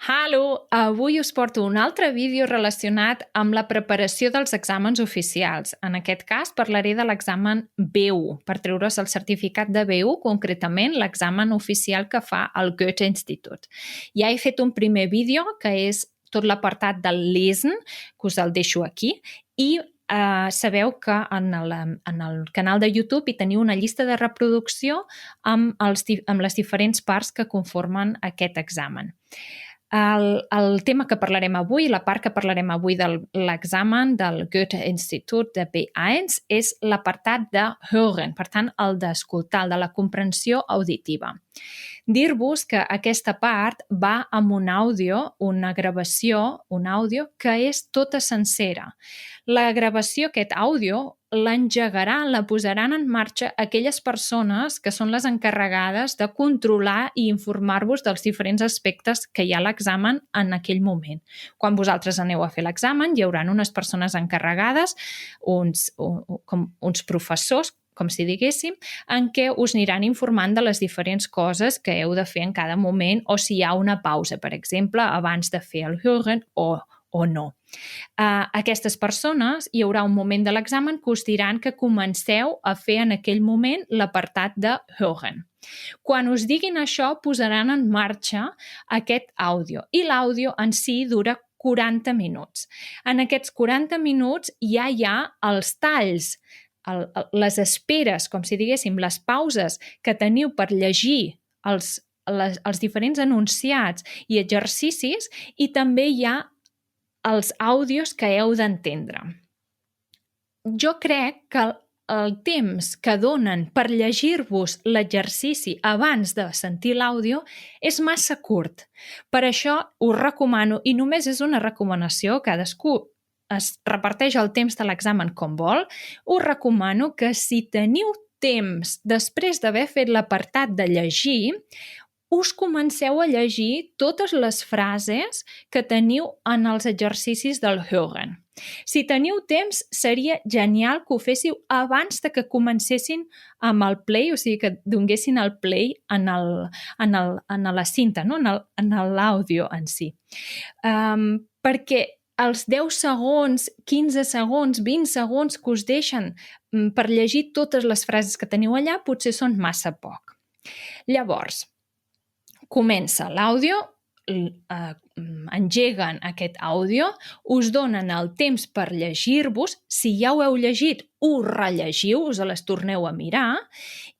Hallo, avui us porto un altre vídeo relacionat amb la preparació dels exàmens oficials. En aquest cas parlaré de l'examen B1, per treure's el certificat de B1, concretament l'examen oficial que fa el Goethe-Institut. Ja he fet un primer vídeo, que és tot l'apartat del Lesen, que us el deixo aquí, i sabeu que en el canal de YouTube hi teniu una llista de reproducció amb les diferents parts que conformen aquest examen. El tema que parlarem avui, la part que parlarem avui de l'examen del Goethe-Institut de B1 és l'apartat de Hören, per tant, el d'escoltar, el de la comprensió auditiva. Dir-vos que aquesta part va amb un àudio, una gravació, un àudio que és tota sencera. La gravació, aquest àudio, l'engegaran, la posaran en marxa aquelles persones que són les encarregades de controlar i informar-vos dels diferents aspectes que hi ha a l'examen en aquell moment. Quan vosaltres aneu a fer l'examen, hi haurà unes persones encarregades, uns professors, com si diguéssim, en què us aniran informant de les diferents coses que heu de fer en cada moment o si hi ha una pausa, per exemple, abans de fer el Hören o no. Aquestes persones, hi haurà un moment de l'examen que us diran que comenceu a fer en aquell moment l'apartat de Hören. Quan us diguin això, posaran en marxa aquest àudio i l'àudio en si dura 40 minuts. En aquests 40 minuts ja hi ha els talls, les esperes, com si diguéssim, les pauses que teniu per llegir els diferents enunciats i exercicis, i també hi ha els àudios que heu d'entendre. Jo crec que el temps que donen per llegir-vos l'exercici abans de sentir l'àudio és massa curt. Per això us recomano, i només és una recomanació, cadascú es reparteix el temps de l'examen com vol, us recomano que si teniu temps després d'haver fet l'apartat de llegir, us comenceu a llegir totes les frases que teniu en els exercicis del Hören. Si teniu temps, seria genial que ho féssiu abans de que comencessin amb el play, o sigui, que donguessin el play en la cinta, no? en l'àudio en si. Perquè els 10 segons, 15 segons, 20 segons que us deixen per llegir totes les frases que teniu allà potser són massa poc. Llavors, comença l'àudio, engeguen aquest àudio, us donen el temps per llegir-vos, si ja ho heu llegit, ho rellegiu, us les torneu a mirar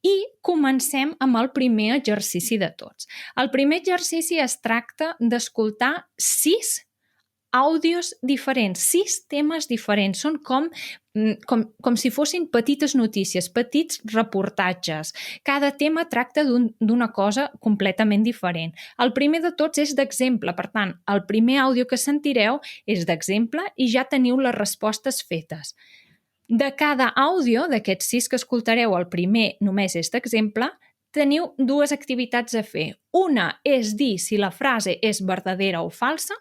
i comencem amb el primer exercici de tots. El primer exercici es tracta d'escoltar 6 àudios diferents, 6 temes diferents. Són com si fossin petites notícies, petits reportatges. Cada tema tracta d'una cosa completament diferent. El primer de tots és d'exemple, per tant, el primer àudio que sentireu és d'exemple i ja teniu les respostes fetes. De cada àudio, d'aquests 6 que escoltareu, el primer només és d'exemple, teniu 2 activitats a fer. Una és dir si la frase és verdadera o falsa,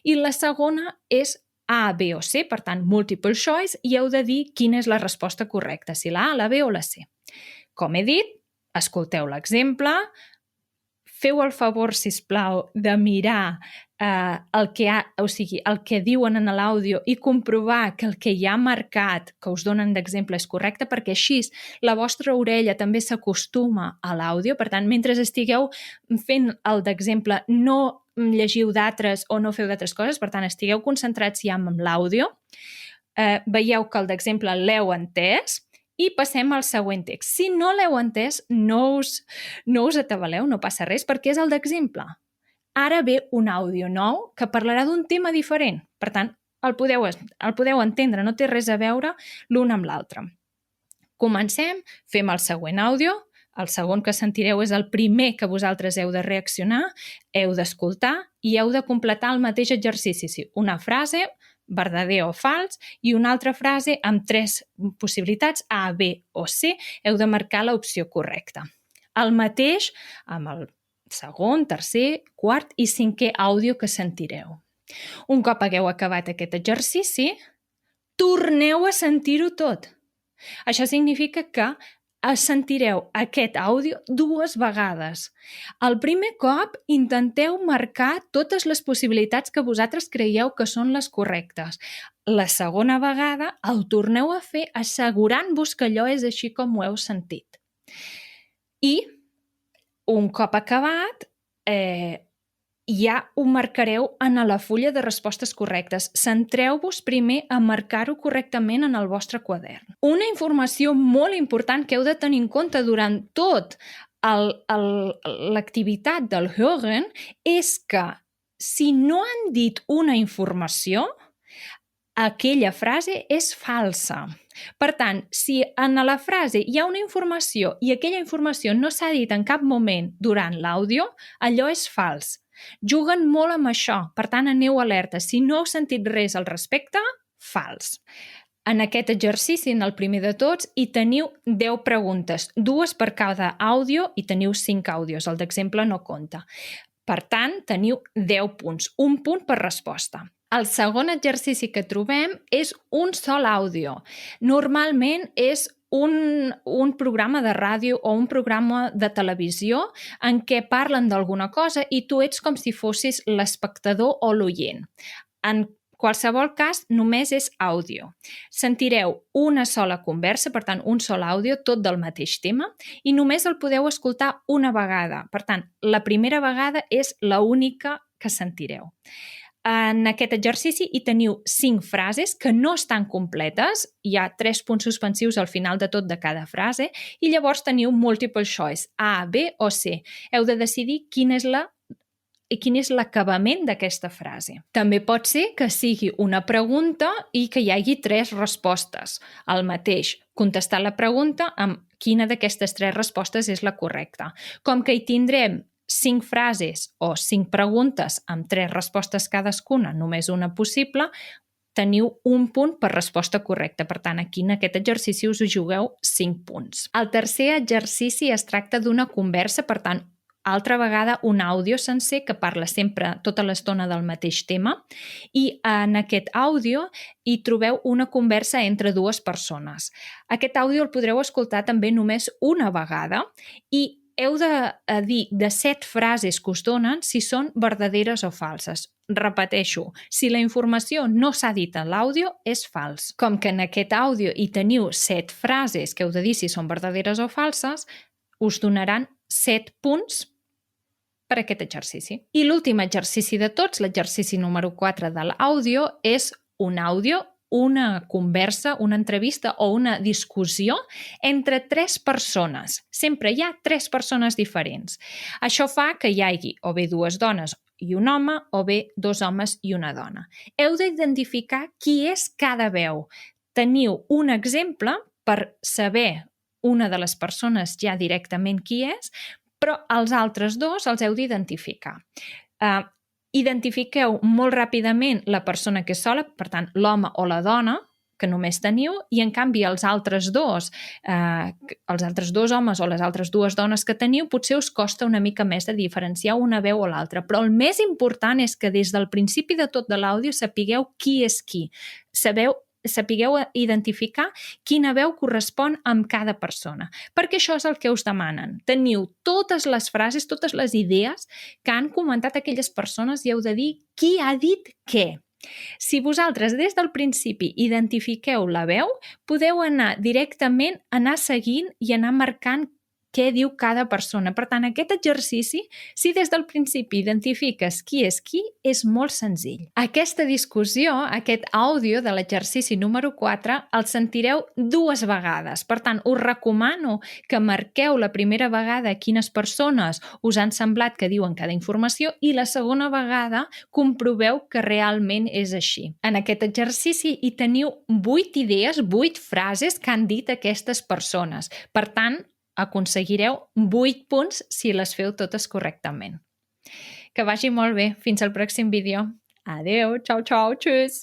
i la segona és A, B o C, per tant, multiple choice, i heu de dir quina és la resposta correcta, si la A, la B o la C. Com he dit, escolteu l'exemple, feu el favor, sisplau, de mirar el que diuen en l'àudio i comprovar que el que hi ha marcat, que us donen d'exemple, és correcte, perquè així la vostra orella també s'acostuma a l'àudio. Per tant, mentre estigueu fent el d'exemple, no llegiu d'altres o no feu d'altres coses, per tant, estigueu concentrats ja amb l'àudio, veieu que el d'exemple l'heu entès i passem al següent text. Si no l'heu entès, no us atabaleu, no passa res, perquè és el d'exemple. Ara ve un àudio nou que parlarà d'un tema diferent. Per tant, el podeu entendre, no té res a veure l'un amb l'altre. Comencem, fem el següent àudio. El segon que sentireu és el primer que vosaltres heu de reaccionar, heu d'escoltar i heu de completar el mateix exercici. Una frase, verdader o fals, i una altra frase amb 3 possibilitats, A, B o C. Heu de marcar l'opció correcta. El mateix amb el segon, tercer, quart i 5è àudio que sentireu. Un cop hagueu acabat aquest exercici, torneu a sentir-ho tot. Això significa que sentireu aquest àudio 2 vegades. El primer cop intenteu marcar totes les possibilitats que vosaltres creieu que són les correctes. La segona vegada el torneu a fer assegurant-vos que allò és així com ho heu sentit. I un cop acabat, ja ho marcareu en la fulla de respostes correctes. Centreu-vos primer a marcar-ho correctament en el vostre quadern. Una informació molt important que heu de tenir en compte durant tot l'activitat del Hören és que si no han dit una informació, aquella frase és falsa. Per tant, si en la frase hi ha una informació i aquella informació no s'ha dit en cap moment durant l'àudio, allò és fals. Juguen molt amb això, per tant, aneu alerta. Si no heu sentit res al respecte, fals. En aquest exercici, en el primer de tots, hi teniu 10 preguntes, 2 per cada àudio i teniu 5 àudios. El d'exemple no compta. Per tant, teniu 10 punts, un punt per resposta. El segon exercici que trobem és un sol àudio. Normalment és un programa de ràdio o un programa de televisió en què parlen d'alguna cosa i tu ets com si fossis l'espectador o l'oient. En qualsevol cas, només és àudio. Sentireu una sola conversa, per tant, un sol àudio, tot del mateix tema, i només el podeu escoltar una vegada. Per tant, la primera vegada és l'única que sentireu. En aquest exercici hi teniu 5 frases que no estan completes, hi ha 3 punts suspensius al final de tot de cada frase i llavors teniu multiple choice, A, B o C. Heu de decidir quin és l'acabament d'aquesta frase. També pot ser que sigui una pregunta i que hi hagi 3 respostes. El mateix, contestar la pregunta amb quina d'aquestes 3 respostes és la correcta. Com que hi tindrem 5 frases o 5 preguntes amb 3 respostes cadascuna, només una possible, teniu un punt per resposta correcta. Per tant, aquí en aquest exercici us jugueu 5 punts. El tercer exercici es tracta d'una conversa, per tant, altra vegada un àudio sencer que parla sempre tota l'estona del mateix tema i en aquest àudio hi trobeu una conversa entre 2 persones. Aquest àudio el podreu escoltar també només una vegada i heu de dir de 7 frases que us donen si són verdaderes o falses. Repeteixo, si la informació no s'ha dit en l'àudio, és fals. Com que en aquest àudio hi teniu 7 frases que heu de dir si són verdaderes o falses, us donaran 7 punts per aquest exercici. I l'últim exercici de tots, l'exercici número 4 de l'àudio, és un àudio, una conversa, una entrevista o una discussió entre 3 persones. Sempre hi ha 3 persones diferents. Això fa que hi hagi o bé 2 dones i un home o bé 2 homes i una dona. Heu d'identificar qui és cada veu. Teniu un exemple per saber una de les persones ja directament qui és, però els altres 2 els heu d'identificar. Identifiqueu molt ràpidament la persona que és sola, per tant, l'home o la dona, que només teniu, i en canvi els altres 2 homes o les altres 2 dones que teniu, potser us costa una mica més de diferenciar una veu o l'altra. Però el més important és que des del principi de tot de l'àudio sapigueu qui és qui. Sapigueu identificar quina veu correspon amb cada persona, perquè això és el que us demanen. Teniu totes les frases, totes les idees que han comentat aquelles persones i heu de dir qui ha dit què. Si vosaltres des del principi identifiqueu la veu, podeu anar directament, anar seguint i anar marcant què diu cada persona. Per tant, aquest exercici, si des del principi identifiques qui, és molt senzill. Aquesta discussió, aquest àudio de l'exercici número 4, el sentireu 2 vegades. Per tant, us recomano que marqueu la primera vegada quines persones us han semblat que diuen cada informació i la segona vegada comproveu que realment és així. En aquest exercici hi teniu 8 idees, 8 frases que han dit aquestes persones. Per tant, aconseguireu 8 punts si les feu totes correctament. Que vagi molt bé. Fins al pròxim vídeo. Adeu, ciao, ciao, tschüss!